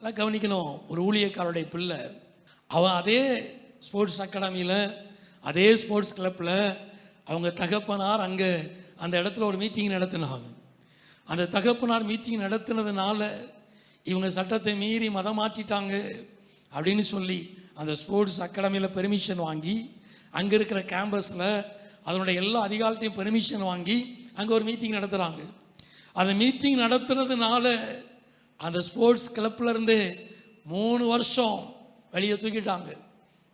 எல்லாம் கவனிக்கணும். ஒரு ஊழியக்காரருடைய பிள்ளை, அவன் அதே ஸ்போர்ட்ஸ் அகாடமியில், அதே ஸ்போர்ட்ஸ் கிளப்பில் அவங்க தகப்பனார் அங்கே அந்த இடத்துல ஒரு மீட்டிங் நடத்தினாங்க. அந்த தகப்பனார் மீட்டிங் நடத்தினதுனால இவங்க சட்டத்தை மீறி மதம் மாற்றிட்டாங்க அப்படின்னு சொல்லி அந்த ஸ்போர்ட்ஸ் அகாடமியில் பெர்மிஷன் வாங்கி, அங்கே இருக்கிற கேம்பஸில் அதனுடைய எல்லா அதிகாரத்தையும் பெர்மிஷன் வாங்கி அங்கே ஒரு மீட்டிங் நடத்துகிறாங்க. அந்த மீட்டிங் நடத்துனதுனால அந்த ஸ்போர்ட்ஸ் கிளப்லேருந்து 3 வருஷம் வெளியே தூக்கிட்டாங்க.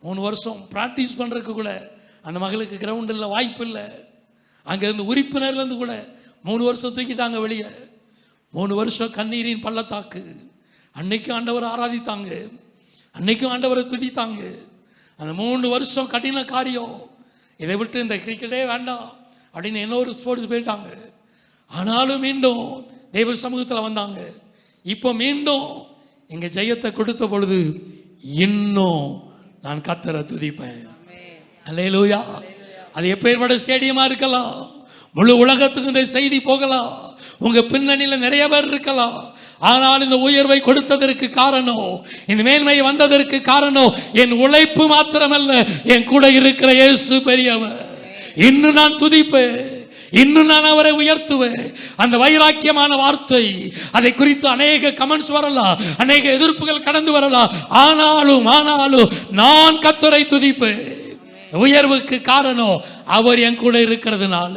3 வருஷம் ப்ராக்டிஸ் பண்ணுறதுக்கு கூட அந்த மகளுக்கு கிரவுண்ட் இல்லை, வாய்ப்பு இல்லை. அங்கேருந்து உறுப்பினர்லேருந்து கூட 3 வருஷம் தூக்கிட்டாங்க வெளியே. 3 வருஷம் கண்ணீரின் பள்ளத்தாக்கு. அன்னைக்கும் ஆண்டவரை ஆராதித்தாங்க, அன்னைக்கும் ஆண்டவரை துதித்தாங்க. அந்த 3 வருஷம் கடின காரியம். இதை விட்டு இந்த கிரிக்கெட்டே வேண்டாம் அப்படின்னு இன்னொரு ஸ்போர்ட்ஸ் போயிட்டாங்க. ஆனாலும் மீண்டும் தெய்வ சமூகத்தில் வந்தாங்க. இப்போ மீண்டும் எங்கள் ஜெயத்தை கொடுத்த பொழுது இன்னும் நான் கர்த்தரை துதிப்பேன். அல்லேலூயா. அது எப்பேற்பட்ட ஸ்டேடியமா இருக்கலாம், முழு உலகத்துக்கு இந்த செய்தி போகலாம், உங்க பின்னணியில் நிறைய பேர் இருக்கலாம். ஆனால் இந்த உயர்வை கொடுத்ததற்கு காரணம், இந்த மேன்மை வந்ததற்கு காரணம் என் உழைப்பு மாத்திரமல்ல, என் கூட இருக்கிற இயேசு பெரியவர். இன்னும் நான் துதிப்பேன், இன்னும் நான் அவரை உயர்த்துவேன். அந்த வைராக்கியமான வார்த்தை, அதை குறித்து அநேக கமெண்ட்ஸ் வரலாம், அநேக எதிர்ப்புகள் கடந்து வரலாம். ஆனாலும் நான் கர்த்தரை துதிப்பேன். உயர்வுக்கு காரணம் அவர் என் கூட இருக்கிறதுனால.